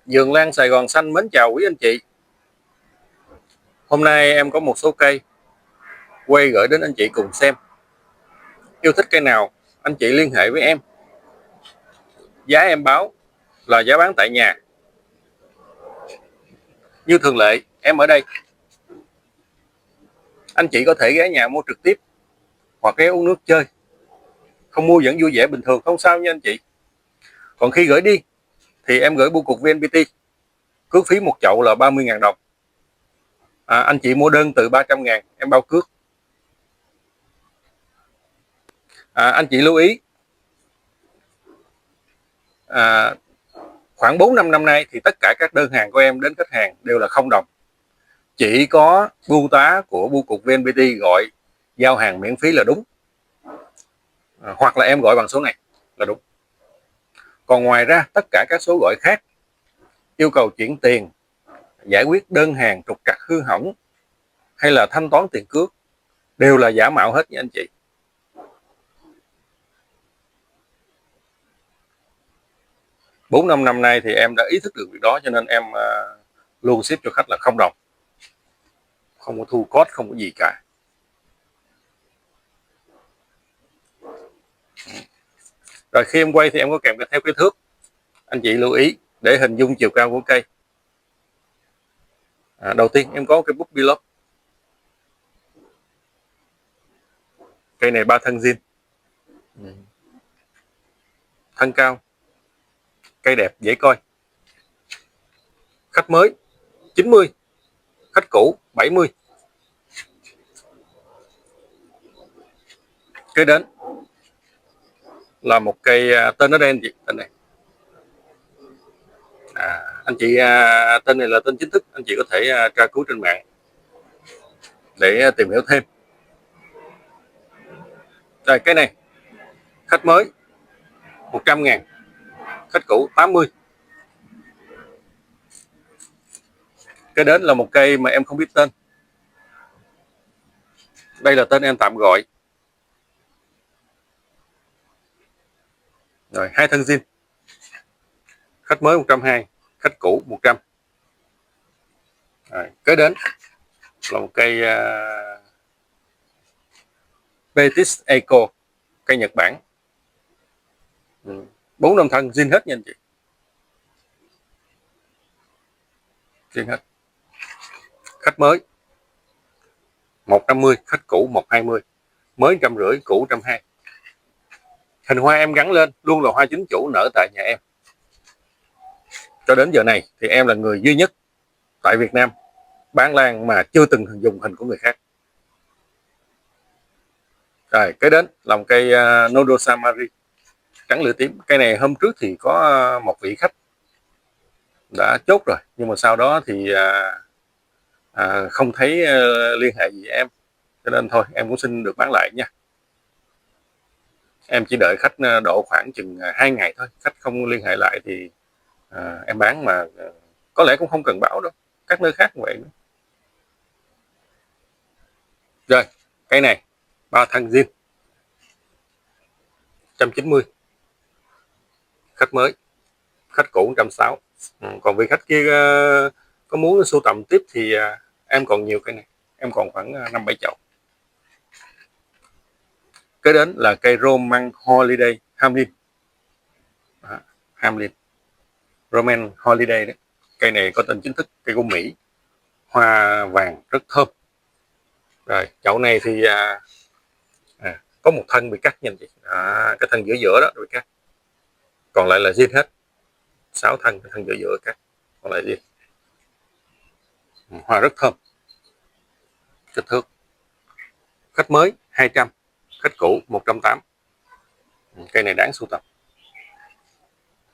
Vườn lan Sài Gòn xanh mến chào quý anh chị. Hôm nay em có một số cây quay gửi đến anh chị cùng xem. Yêu thích cây nào, anh chị liên hệ với em. Giá em báo là giá bán tại nhà. Như thường lệ, em ở đây. Anh chị có thể ghé nhà mua trực tiếp hoặc ghé uống nước chơi. Không mua vẫn vui vẻ bình thường, không sao nha anh chị. Còn khi gửi đi thì em gửi bưu cục VNPT. Cước phí một chậu là 30.000 đồng. Anh chị mua đơn từ 300.000 em bao cước. Anh chị lưu ý, khoảng 4-5 năm nay thì tất cả các đơn hàng của em đến khách hàng đều là 0 đồng. Chỉ có bưu tá của bưu cục VNPT gọi giao hàng miễn phí là đúng, hoặc là em gọi bằng số này là đúng. Còn ngoài ra tất cả các số gọi khác yêu cầu chuyển tiền, giải quyết đơn hàng trục trặc hư hỏng hay là thanh toán tiền cước đều là giả mạo hết nha anh chị. 4-5 năm nay thì em đã ý thức được việc đó, cho nên em luôn ship cho khách là 0 đồng, không có thu code, không có gì cả. Rồi khi em quay thì em có kèm theo cái thước, anh chị lưu ý để hình dung chiều cao của cây. Đầu tiên em có cái bút bi lốp. Cây này 3 thân zin, thân cao, cây đẹp dễ coi. Khách mới 90, khách cũ 70. Kế đến là một cây tên nó đen gì tên này. Anh chị tên này là tên chính thức, anh chị có thể tra cứu trên mạng để tìm hiểu thêm. Rồi cái này khách mới 100.000, khách cũ 80. Cái đến là một cây mà em không biết tên, đây là tên em tạm gọi. Rồi 2 thân zin, khách mới 120, khách cũ 100. Rồi, kế đến là một cây Betis Eco, cây Nhật Bản, 4-5 thân zin hết nha anh chị, zin hết. Khách mới 150, khách cũ 120, mới 150, cũ 120. Hình hoa em gắn lên luôn là hoa chính chủ nở tại nhà em. Cho đến giờ này thì em là người duy nhất tại Việt Nam bán lan mà chưa từng dùng hình của người khác. Rồi kế đến là một cây Nodosa Mari trắng lửa tím. Cây này hôm trước thì có một vị khách đã chốt rồi, nhưng mà sau đó thì không thấy liên hệ gì em, cho nên thôi em cũng xin được bán lại nha. Em chỉ đợi khách độ khoảng chừng 2 ngày thôi, khách không liên hệ lại thì em bán, mà có lẽ cũng không cần báo đâu, các nơi khác cũng vậy nữa. Rồi cây này 3 thân zin 190, khách mới, khách cũ 160. Còn vị khách kia có muốn sưu tầm tiếp thì em còn nhiều cây này, em còn khoảng 5-7 chậu. Kế đến là cây Roman Holiday Hamlin. Hamlin Roman Holiday đấy. Cây này có tên chính thức, cây của Mỹ, hoa vàng rất thơm. Rồi chậu này thì có một thân bị cắt nha anh chị, cái thân giữa giữa đó bị cắt, còn lại là zin hết. 6 thân, cái thân giữa giữa cắt, còn lại zin. Hoa rất thơm. Kích thước khách mới 200, khách cũ 180. Cây này đáng sưu tập.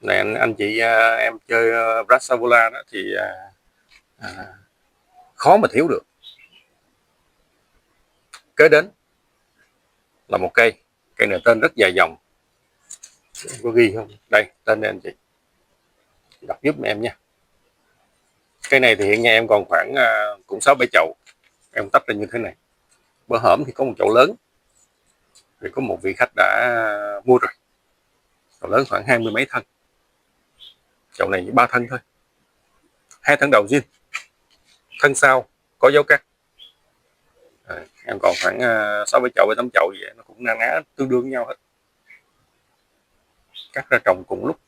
Này anh chị em chơi Brassavola đó thì khó mà thiếu được. Kế đến là một cây này tên rất dài dòng, có ghi không đây, tên này anh chị đọc giúp em nha. Cây này thì hiện nhà em còn khoảng cũng 6-7 chậu, em tách ra như thế này. Bữa hổm thì có một chậu lớn thì có một vị khách đã mua rồi, chậu lớn khoảng 20 mấy thân, chậu này 3 thân thôi. 2 thân đầu zin, thân sau có dấu cắt. Em còn khoảng 6-7 chậu, 7-8 chậu vậy, nó cũng na ná tương đương với nhau hết, cắt ra trồng cùng lúc.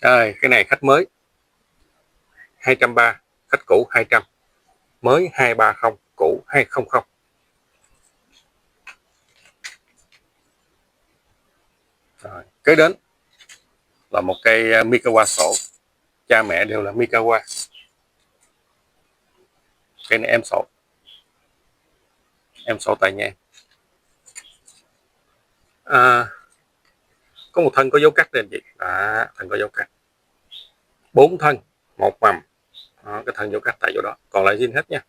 Rồi cái này khách mới 230, khách cũ 200, mới 230, cũ 200. Rồi, kế đến là một cây Mikawa sổ, cha mẹ đều là Mikawa. Cây này em sổ tại nhà. Có một thân có dấu cắt lên chị, thân có dấu cắt, 4 thân, 1 mầm. Cái thân dấu cắt tại chỗ đó, còn lại zin hết nha.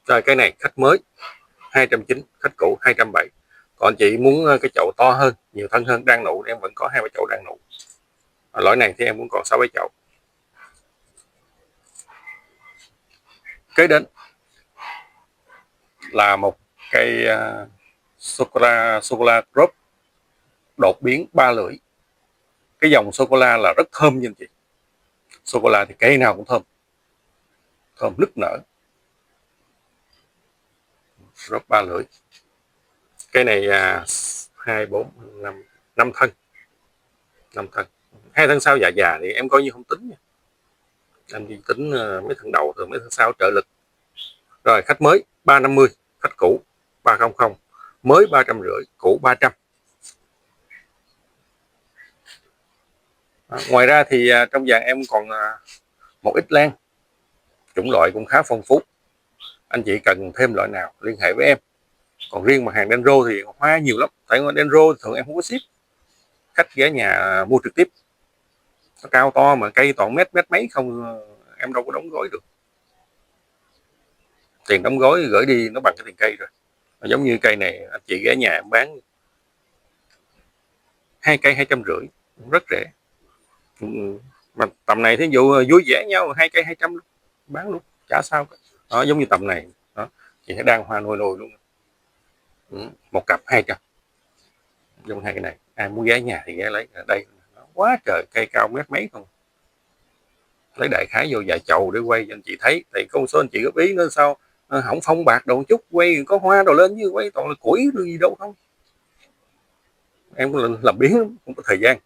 Rồi cái này khách mới 290, khách cũ 270. Còn chị muốn cái chậu to hơn, nhiều thân hơn, đang nụ, em vẫn có 2-3 chậu đang nụ. Loại này thì em cũng còn 6-7 chậu. Kế đến là một cây sô-cô-la drop đột biến 3 lưỡi. Cái dòng sô-cô-la là rất thơm nha chị. Sô-cô-la thì cây nào cũng thơm, thơm nức nở. Drop 3 lưỡi. Cây này 2, 4, 5 thân. 5 thân. 2 thân sau già thì em coi như không tính nha. Em đi tính mấy thân đầu, thường mấy thân sau trợ lực. Rồi khách mới 350, khách cũ 300, mới 350, cũ 300. Ngoài ra thì trong dàn em còn một ít lan, chủng loại cũng khá phong phú. Anh chị cần thêm loại nào liên hệ với em. Còn riêng mặt hàng dendro thì hoa nhiều lắm, tại dendro thường em không có ship, khách ghé nhà mua trực tiếp. Nó cao to mà cây toàn mét mấy không, em đâu có đóng gói được. Tiền đóng gói gửi đi nó bằng cái tiền cây rồi. Giống như cây này anh chị ghé nhà em bán 2 cây 250, rất rẻ. Mà tầm này thí dụ vui vẻ nhau 2 cây 200 luôn, bán luôn chả sao cả. Đó, giống như tầm này đó, chị thấy đang hoa nồi luôn. Một cặp 200. Giống 2 cái này, ai muốn ghé nhà thì ghé lấy. Ở đây quá trời cây cao mét mấy không, lấy đại khái vô vài chậu để quay cho anh chị thấy. Thì có một số anh chị góp ý nữa sao không phong bạc đồ chút, quay có hoa đồ lên, chứ quay toàn là củi rồi gì đâu không. Em cũng làm biến lắm, không có thời gian.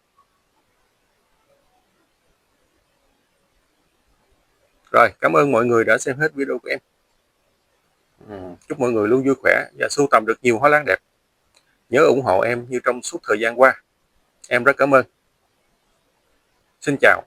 Rồi, cảm ơn mọi người đã xem hết video của em. Chúc mọi người luôn vui khỏe và sưu tầm được nhiều hoa lan đẹp. Nhớ ủng hộ em như trong suốt thời gian qua. Em rất cảm ơn. Xin chào.